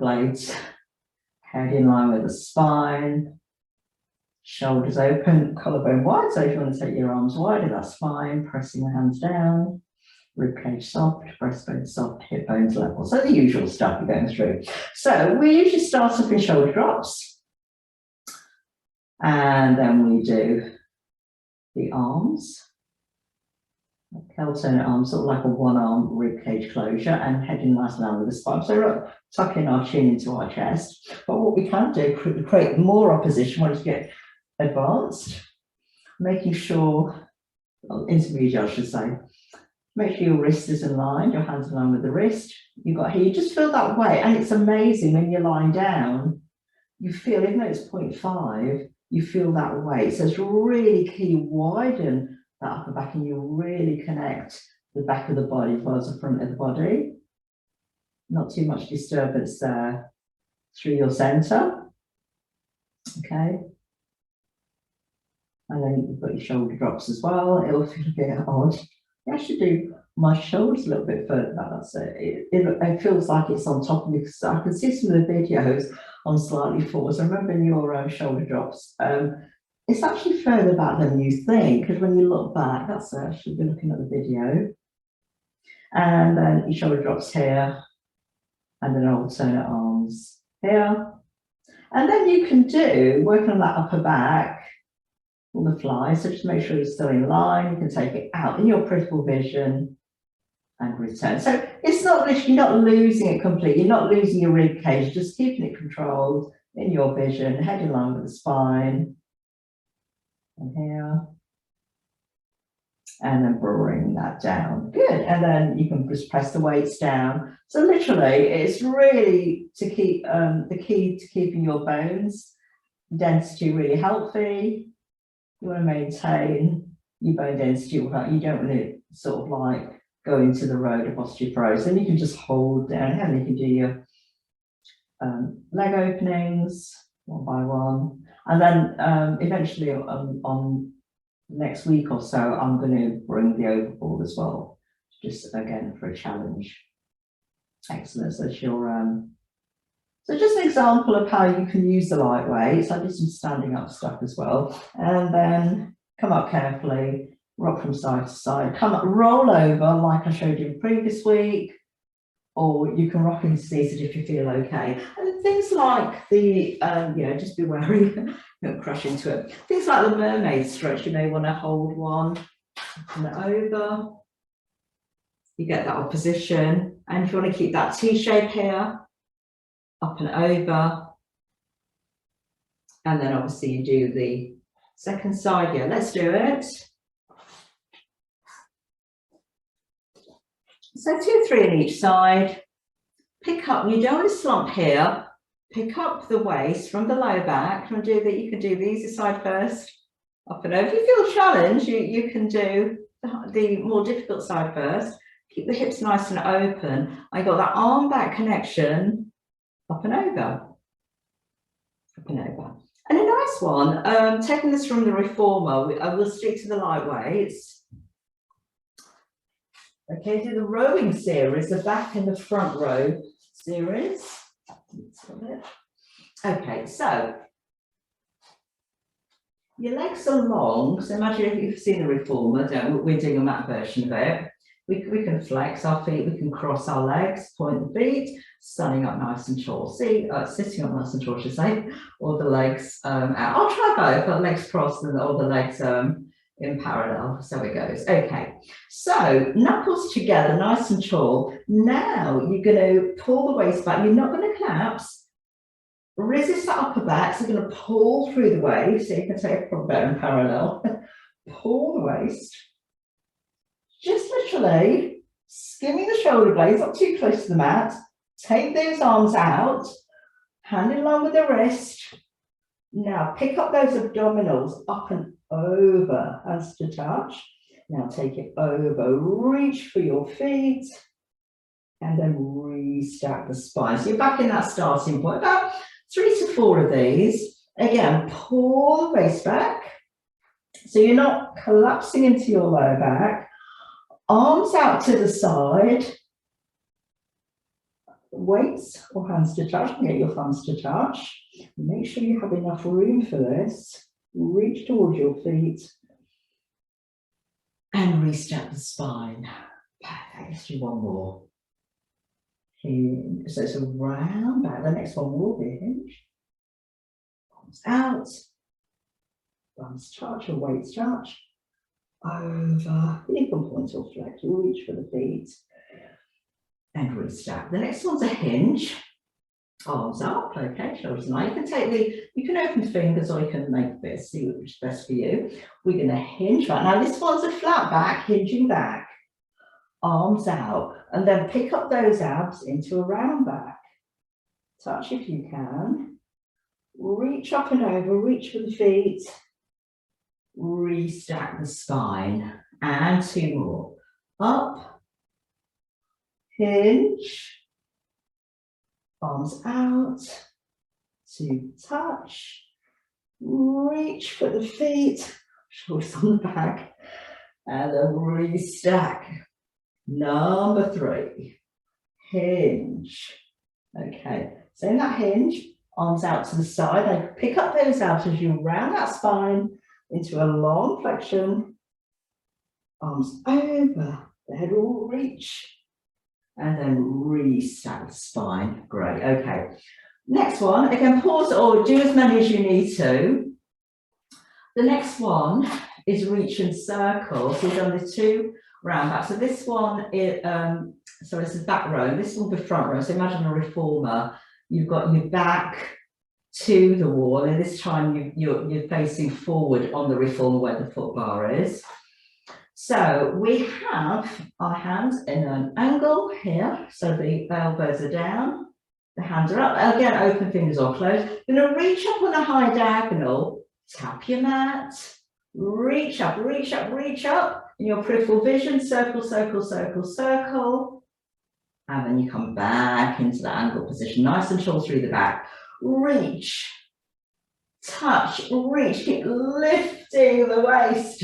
blades, head in line with the spine, shoulders open, collarbone wide. So if you want to take your arms wider, that's fine. Pressing the hands down, ribcage soft, breastbone soft, hip bones level. So the usual stuff we're going through. So we usually start off in shoulder drops, and then we do the arms. Alternate arms, sort of like a one-arm ribcage closure, and head in nice line with the spine. So we're tucking our chin into our chest. But what we can do, create more opposition once you get advanced, making sure, intermediate I should say, make sure your wrist is in line, your hands in line with the wrist. You've got here, you just feel that weight, and it's amazing when you're lying down, you feel, even though it's 0.5, you feel that weight. So it's really key, widen that upper back, and you really connect the back of the body as well as the front of the body. Not too much disturbance there through your center. Okay. And then you've got your shoulder drops as well. It'll feel a bit odd. I should do my shoulders a little bit further back. That's it. It feels like it's on top of me, because I can see some of the videos on slightly forward. So remember in your shoulder drops, it's actually further back than you think, because when you look back, that's it. I should be looking at the video. And then your shoulder drops here, and then alternate arms here. And then you can do, working on that upper back, on the fly, so just make sure you're still in line. You can take it out in your peripheral vision and return. So it's not literally, you're not losing it completely, you're not losing your rib cage, just keeping it controlled in your vision, head in line with the spine. And here. And then bring that down. Good. And then you can just press the weights down. So literally, it's really to keep the key to keeping your bones density really healthy. You want to maintain your bone density. You don't want to sort of like go into the road of osteoporosis. And you can just hold down, and you can do your leg openings one by one. And then eventually on next week or so, I'm going to bring the overboard as well, just again for a challenge. Excellent. So so just an example of how you can use the light weights. I did some standing up stuff as well. And then come up carefully, rock from side to side, come up, roll over like I showed you the previous week, or you can rock into seated if you feel okay. And things like the, just be wary, don't crash into it. Things like the mermaid stretch, you may want to hold one, turn it over. You get that opposition. And if you want to keep that T shape here, up and over. And then obviously you do the second side. Yeah, let's do it. So 2, 3 on each side. Pick up, you don't want to slump here. Pick up the waist from the low back. You can do the easy side first, up and over. If you feel challenged, you can do the more difficult side first. Keep the hips nice and open. I got that arm back connection, up and over. Up and over. And a nice one, taking this from the reformer, I will stick to the light weights. Okay, do the rowing series, the back and the front row series. Okay, so your legs are long. So imagine if you've seen the reformer, we're doing a mat version of it. We can flex our feet, we can cross our legs, point the feet, standing up nice and tall. See, sitting up nice and tall, I should say, or the legs out. I'll try both, but legs crossed and all the legs in parallel. So it goes. Okay, so knuckles together, nice and tall. Now you're going to pull the waist back. You're not going to collapse. Resist that upper back. So you're going to pull through the waist. So you can take a better in parallel. Pull the waist. Just literally skimming the shoulder blades, not too close to the mat. Take those arms out, hand in line with the wrist. Now pick up those abdominals up and over, hands to touch. Now take it over, reach for your feet, and then restack the spine. So you're back in that starting point, about 3 to 4 of these. Again, pull the waist back, so you're not collapsing into your lower back. Arms out to the side. weights or hands to touch, get your thumbs to touch. Make sure you have enough room for this. Reach towards your feet and restep the spine. Perfect. Let's do one more. Hinge. So it's a round back. The next one will be a hinge. Arms out. Thumbs touch or weights touch. Over. You can point or flex. Reach for the feet. And restep. The next one's a hinge. Arms up, okay, shoulders in line. You can open fingers or you can make this, see which is best for you. We're going to hinge right now. This one's a flat back, hinging back, arms out, and then pick up those abs into a round back. Touch if you can. Reach up and over, reach for the feet. Restack the spine. And two more. Up, hinge. Arms out, to touch, reach for the feet, shoulders on the back, and then restack. Number 3, hinge. Okay, so in that hinge, arms out to the side, and pick up those abs as you round that spine into a long flexion. Arms over, the head will reach. And then restack the spine. Great, okay. Next one, again, pause or do as many as you need to. The next one is reach and circle. So we've done the 2 round back. So this one is, this is back row. This will be front row. So imagine a reformer. You've got your back to the wall, and this time you're facing forward on the reformer where the foot bar is. So we have our hands in an angle here, so the elbows are down, the hands are up. Again, open fingers or closed. You're going to reach up on a high diagonal, tap your mat, reach up, reach up, reach up. In your peripheral vision, circle, circle, circle, circle. And then you come back into that angle position, nice and tall through the back. Reach. Touch, reach, keep lifting the waist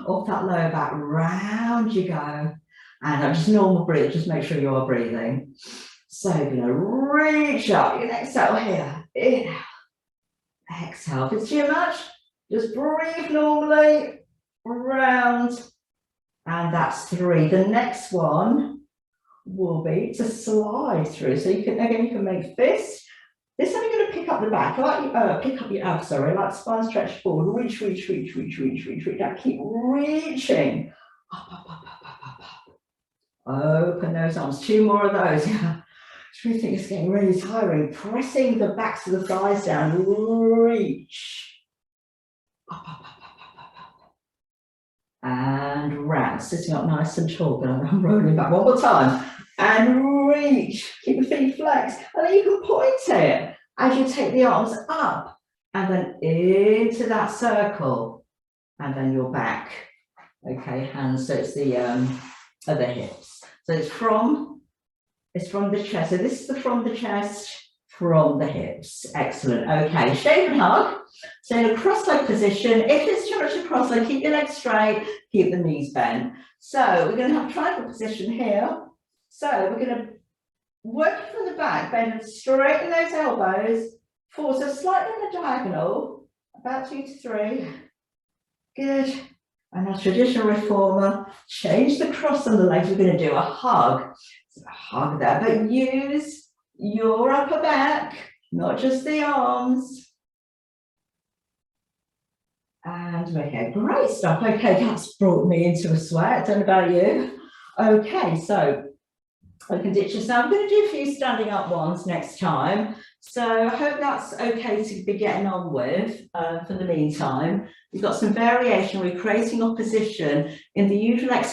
off that lower back, round you go. And just normal breathe, just make sure you are breathing. So you're going to reach up, you can exhale here, inhale, exhale. If it's too much, just breathe normally, round, and that's 3. The next one will be to slide through. So you can, again, you can make fists. This time you're going to pick up the back, pick up your abs, like spine stretch forward, reach, reach, reach, reach, reach, reach, reach. Now keep reaching. Up, up, up, up, up, up, up. Open those arms. 2 more of those. Yeah. I really think it's getting really tiring. Pressing the backs of the thighs down. Reach. Up, up, up, up, up, up, up. And round. Sitting up nice and tall. But I'm rolling back one more time. And reach, keep the feet flexed, and then you can point it as you take the arms up and then into that circle, and then you're back. Okay, hands, so it's the hips. So it's from the chest. So this is from the chest, from the hips. Excellent. Okay, shake and hug. So in a cross-leg position, if it's too much to cross-leg, keep your legs straight, keep the knees bent. So we're going to have triangle position here. So we're going to work from the back, bend and straighten those elbows, forward, so slightly on the diagonal, about 2 to 3. Good. And as traditional reformer, change the cross on the legs. We're going to do a hug. So a hug there, but use your upper back, not just the arms. And okay, great stuff. Okay, that's brought me into a sweat. Don't know about you. Okay, so I can ditch this now. I'm going to do a few standing up ones next time. So I hope that's okay to be getting on with for the meantime. We've got some variation. We're creating opposition in the usual exercise.